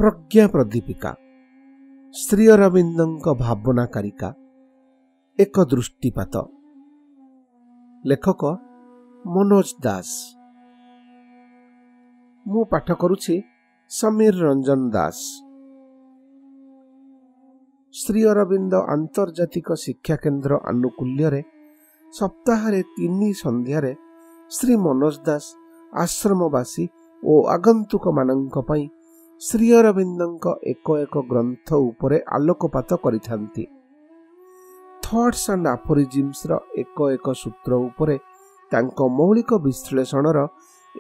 प्रज्ञा प्रदीपिका श्री अरविंदଙ୍କ भावनाकारिका एक दृष्टिपात। लेखक मनोज दास। मु पाठ करुछि समीर रंजन दास। श्री अरविंद आंतर्जातिक शिक्षा केन्द्र आनुकूल्य सप्ताह 3 संध्यारे श्री मनोज दास आश्रमवासी और आगंतुक मानंक पई श्री अरविंदଙ୍କ एक ग्रंथ उपरे आलोकपात करिथांती। थॉट्स एंड एफोरिजिम्स रो एक सूत्र उपरे तांको मौलिक विश्लेषणर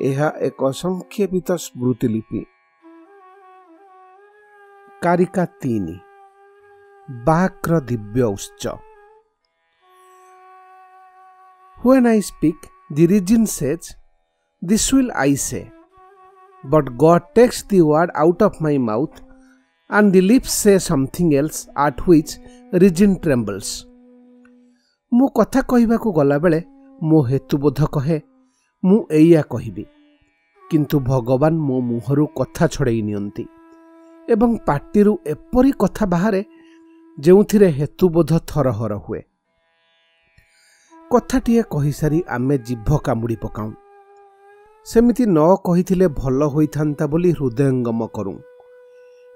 एहा एक संक्षेपित स्मृतिलिपि। कारिका 3 बाक्र दिव्य उच्च। When I speak, the region says, "This will I say." But God takes the word out of my mouth, and the lips say something else, at which region trembles. मु कथा कहिबा को गला बेले मो हेतुबोध कहे मु एया कहिबी, किंतु भगवान मो मुहरु कथा छड़ेई नियंती एवं पाटिरु एपरी कथा बाहरे जेउथिरे हेतुबोध थरहर हुए। कथाटिए कहि सारी आमे जिभ कामुड़ी पकाऊं। सेमिति न कहिथिले भल होइथांता बोली हृदयंगम करूं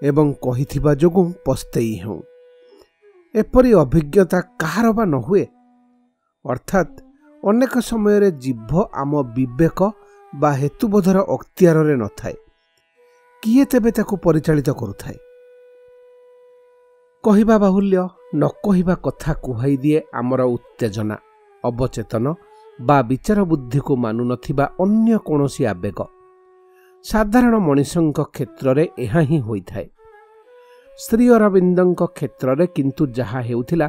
एवं कहिथिबा जोगु पस्तेई हूं। एपरी अभिज्ञता कहार बा न हुए। अर्थात अनेक समय रे जिभ आम विवेक बा हेतुबोधर अख्तियार रे न थाए। किए तेबे ताकु परिचालित करुथाए। कहिबा बाहुल्य न कहिबा कथा कुहाई दिए आमर उत्तेजना, अवचेतन बा विचार बुद्धि को मानु नथिबा अन्य कोनोसी आवेग। साधारण मनुष्यंक क्षेत्र रे एहा ही होइथाए। श्री अरविंदଙ୍କ क्षेत्र रे किंतु जहा हेउथिला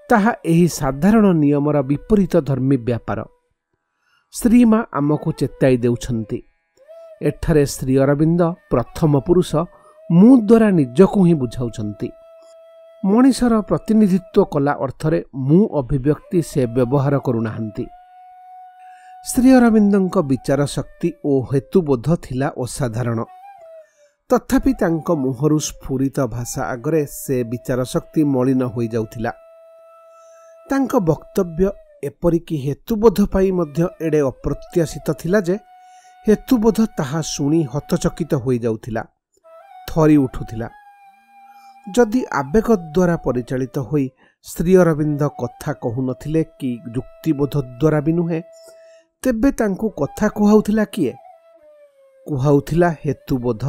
ताहा एही साधारण नियमर विपरीत धर्मी व्यापार। श्रीमा आमको चेताई देउछंती। एठारे श्री अरविंद प्रथम पुरुष मु द्वारा निजको ही बुझाउछंती। मनीषर प्रतिनिधित्व कला अर्थरे मु अभिव्यक्ति से व्यवहार करुनाहांती। श्री अरविंदଙ୍କ विचार शक्ति ओ हेतुबोध थिला असाधारण। तथापि तांको मुहरु स्फुरित भाषा आगरे से विचार शक्ति मलिन होई जाउथिला। तांको वक्तव्य एपरिकी हेतुबोध पाई मध्य एडे अप्रत्याशित थिला जे हेतुबोध ताहा सुनी हतचकित होई जाउथिला, थरी उठुथिला। जदि आवेग द्वारा परिचालित होई श्री अरविंद कथा कहु नथिले कि युक्तिबोध द्वारा भी नुहे, तेबे तांकु कथा कुहाउथिला किए? कुहाउथिला हेतुबोध,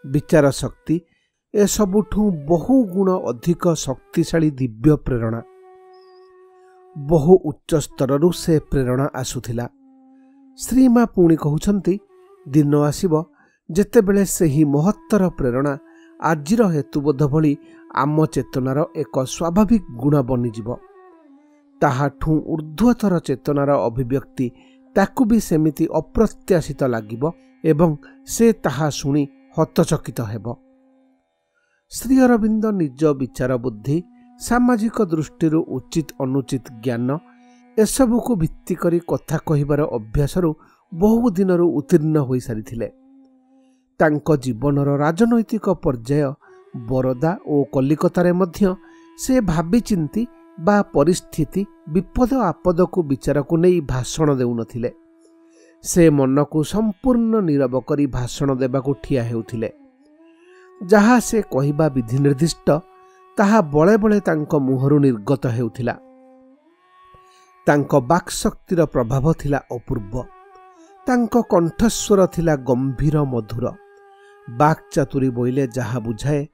विचार शक्ति ए सबुठु बहु गुण अधिक शक्तिशाली दिव्य प्रेरणा। बहु उच्च स्तररु से प्रेरणा आसुथिला। श्रीमा पुणी कहउछंती, दिन आसीबो जेतेबेले सेही महत्तर प्रेरणा आजिर हेतुबोध भली आम चेतनार एक स्वाभाविक गुण बनिजिब। ताहाठू ऊर्ध्वतर चेतनार अभिव्यक्ति ताकु भी सेमिति अप्रत्याशित लागिब एवं से ताहा सुनी हतचकित हेब। श्री अरविंद निज विचार बुद्धि, सामाजिक दृष्टि उचित अनुचित ज्ञान एसबू को भित्ति करी कथा कहिबार अभ्यासरु बहु दिनरु उत्तीर्ण होई सारिथिले। तांको जीवनर राजनैतिक पर्याय बरोदा और कलिकतारे मध्य से भाबी चिंती बा परिस्थिति विपद आपद को विचार को नहीं भाषण देउनथिले। से मन को संपूर्ण नीरव करी भाषण देबाकू ठिया हेउथिले। जहा से कहिबा विधि निर्दिष्ट ताहा बळे बळे तांको मुहरु निर्गत हेउथिला। तांको वाक्शक्तिर प्रभाव थिला अपूर्व। तांको कंठस्वर थिला गंभीर मधुर। बाक चातुरी बोइले जहा बुझाए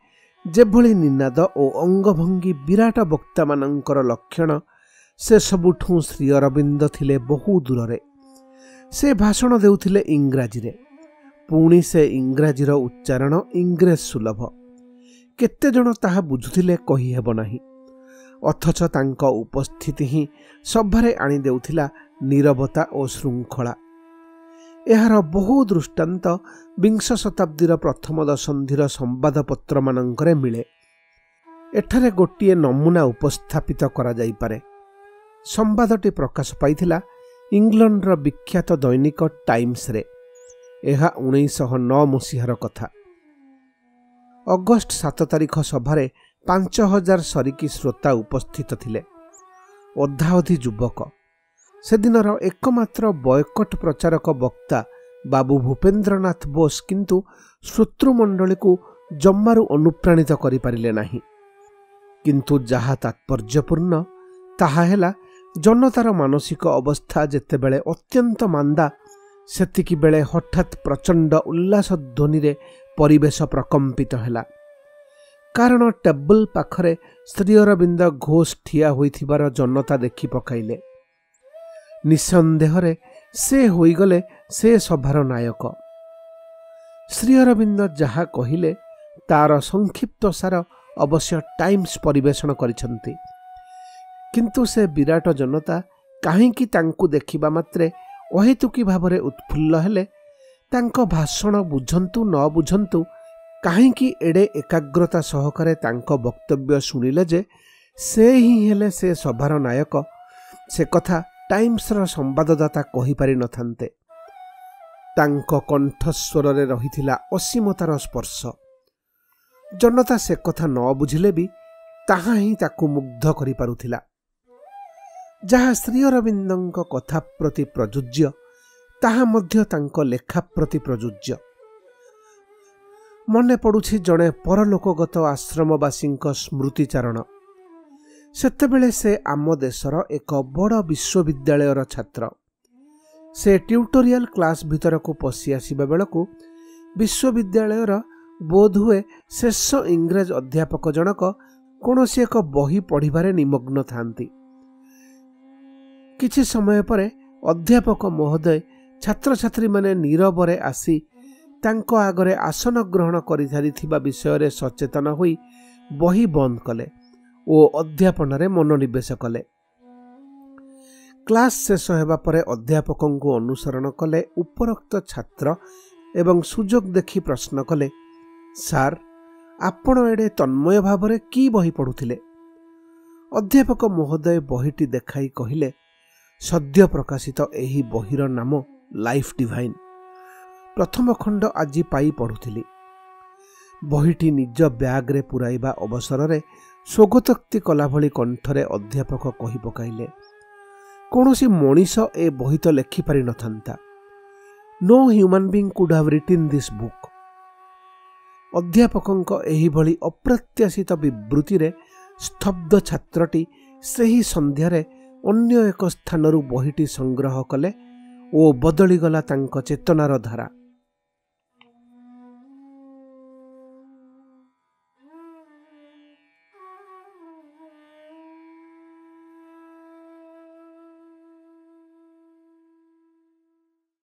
जेभली निनाद और अंगभंगी विराट वक्ता मानंकर लक्षण से सबुठू श्री अरविंद थिले बहु दूर। से भाषण देउथिले इंग्राजी रे, पुणी से इंग्राजीर उच्चारण इंग्रेज सुलभ। केते जण ताहा बुझुथिले कहि हेबो नाही। अथच तांको उपस्थिति ही सभारे आनी देउथिला नीरवता और श्रृंखला। एहार बहु दृष्टांत विंश शताब्दीर प्रथम दशंधिर संवादपत्र मानंकरे मिले। एठारे गोटिए नमूना उपस्थापित करा जाई पारे। संवादटी प्रकाश पाइथिला इंग्लैंडर विख्यात दैनिक टाइम्स रे। यह 1909 मसीहार कथा। ଅଗଷ୍ଟ 7 ତାରିଖ ସଭାରେ 5000 ସରିକି ଶ୍ରୋତା ଉପସ୍ଥିତ ଥିଲେ, ଅଧାଅଧି ଯୁବକ। ସେଦିନର ଏକମାତ୍ର ବୟକଟ୍ ପ୍ରଚାରକ ବକ୍ତା ବାବୁ ଭୂପେନ୍ଦ୍ରନାଥ ବୋଷ କିନ୍ତୁ ଶ୍ରୋତୃମଣ୍ଡଳୀକୁ ଜମାରୁ ଅନୁପ୍ରାଣିତ କରିପାରିଲେ ନାହିଁ। କିନ୍ତୁ ଯାହା ତାତ୍ପର୍ଯ୍ୟପୂର୍ଣ୍ଣ ତାହା ହେଲା, ଜନତାର ମାନସିକ ଅବସ୍ଥା ଯେତେବେଳେ ଅତ୍ୟନ୍ତ ମାନ୍ଦା, ସେତିକିବେଳେ ହଠାତ୍ ପ୍ରଚଣ୍ଡ ଉଲ୍ଲାସ ଧ୍ୱନିରେ ପରିବେଶ ପ୍ରକମ୍ପିତ ହେଲା। କାରଣ ଟେବୁଲ ପାଖରେ ଶ୍ରୀ ଅରବିନ୍ଦ ଘୋଷ ଠିଆ ହୋଇଥିବାର ଜନତା ଦେଖି ପକାଇଲେ। ନିଃସନ୍ଦେହରେ ସେ ହୋଇଗଲେ ସେ ସଭାର ନାୟକ। ଶ୍ରୀ ଅରବିନ୍ଦ ଯାହା କହିଲେ ତାର ସଂକ୍ଷିପ୍ତ ସାର ଅବଶ୍ୟ ଟାଇମ୍ସ ପରିବେଷଣ କରିଛନ୍ତି। କିନ୍ତୁ ସେ ବିରାଟ ଜନତା କାହିଁକି ତାଙ୍କୁ ଦେଖିବା ମାତ୍ରେ ଅହେତୁକୀ ଭାବରେ ଉତ୍ଫୁଲ୍ଲ ହେଲେ? ତାଙ୍କ ଭାଷଣ ବୁଝନ୍ତୁ ନ ବୁଝନ୍ତୁ, କାହିଁକି ଏଡ଼େ ଏକାଗ୍ରତା ସହକାରେ ତାଙ୍କ ବକ୍ତବ୍ୟ ଶୁଣିଲେ ଯେ ସେ ହିଁ ହେଲେ ସେ ସଭାର ନାୟକ, ସେ କଥା ଟାଇମ୍ସର ସମ୍ବାଦଦାତା କହିପାରିନଥାନ୍ତେ। ତାଙ୍କ କଣ୍ଠସ୍ୱରରେ ରହିଥିଲା ଅସୀମତାର ସ୍ପର୍ଶ। ଜନତା ସେ କଥା ନ ବୁଝିଲେ ବି ତାହା ହିଁ ତାକୁ ମୁଗ୍ଧ କରିପାରୁଥିଲା। ଯାହା ଶ୍ରୀ ଅରବିନ୍ଦଙ୍କ କଥା ପ୍ରତି ପ୍ରଯୁଜ୍ୟ, ତାହା ମଧ୍ୟ ତାଙ୍କ ଲେଖା ପ୍ରତି ପ୍ରଯୁଜ୍ୟ। ମନେ ପଡ଼ୁଛି ଜଣେ ପରଲୋକଗତ ଆଶ୍ରମବାସୀଙ୍କ ସ୍ମୃତିଚାରଣ। ସେତେବେଳେ ସେ ଆମ ଦେଶର ଏକ ବଡ଼ ବିଶ୍ୱବିଦ୍ୟାଳୟର ଛାତ୍ର। ସେ ଟ୍ୟୁଟୋରିଆଲ କ୍ଲାସ୍ ଭିତରକୁ ପଶି ଆସିବା ବେଳକୁ ବିଶ୍ୱବିଦ୍ୟାଳୟର ବୋଧହୁଏ ଶେଷ ଇଂରେଜ ଅଧ୍ୟାପକ ଜଣକ କୌଣସି ଏକ ବହି ପଢ଼ିବାରେ ନିମଗ୍ନ ଥାନ୍ତି। କିଛି ସମୟ ପରେ ଅଧ୍ୟାପକ ମହୋଦୟ ଛାତ୍ରଛାତ୍ରୀମାନେ ନୀରବରେ ଆସି ତାଙ୍କ ଆଗରେ ଆସନ ଗ୍ରହଣ କରିସାରିଥିବା ବିଷୟରେ ସଚେତନ ହୋଇ ବହି ବନ୍ଦ କଲେ ଓ ଅଧ୍ୟାପନାରେ ମନୋନିବେଶ କଲେ। କ୍ଲାସ୍ ଶେଷ ହେବା ପରେ ଅଧ୍ୟାପକଙ୍କୁ ଅନୁସରଣ କଲେ ଉପରୋକ୍ତ ଛାତ୍ର ଏବଂ ସୁଯୋଗ ଦେଖି ପ୍ରଶ୍ନ କଲେ, ସାର୍, ଆପଣ ଏଡ଼େ ତନ୍ମୟ ଭାବରେ କି ବହି ପଢ଼ୁଥିଲେ? ଅଧ୍ୟାପକ ମହୋଦୟ ବହିଟି ଦେଖାଇ କହିଲେ, ସଦ୍ୟ ପ୍ରକାଶିତ ଏହି ବହିର ନାମ ଲାଇଫ୍ ଡିଭାଇନ୍। ପ୍ରଥମ ଖଣ୍ଡ ଆଜି ପାଇ ପଢ଼ୁଥିଲି। ବହିଟି ନିଜ ବ୍ୟାଗରେ ପୁରାଇବା ଅବସରରେ ସ୍ୱଗତୋକ୍ତି କଲାଭଳି କଣ୍ଠରେ ଅଧ୍ୟାପକ କହି ପକାଇଲେ, କୌଣସି ମଣିଷ ଏ ବହି ତ ଲେଖିପାରିନଥାନ୍ତା। No human being could have written this book. ଅଧ୍ୟାପକଙ୍କ ଏହିଭଳି ଅପ୍ରତ୍ୟାଶିତ ବିବୃତିରେ ସ୍ତବ୍ଧ ଛାତ୍ରଟି ସେହି ସନ୍ଧ୍ୟାରେ ଅନ୍ୟ ଏକ ସ୍ଥାନରୁ ବହିଟି ସଂଗ୍ରହ କଲେ ଓ ବଦଳିଗଲା ତାଙ୍କ ଚେତନାର ଧାରା।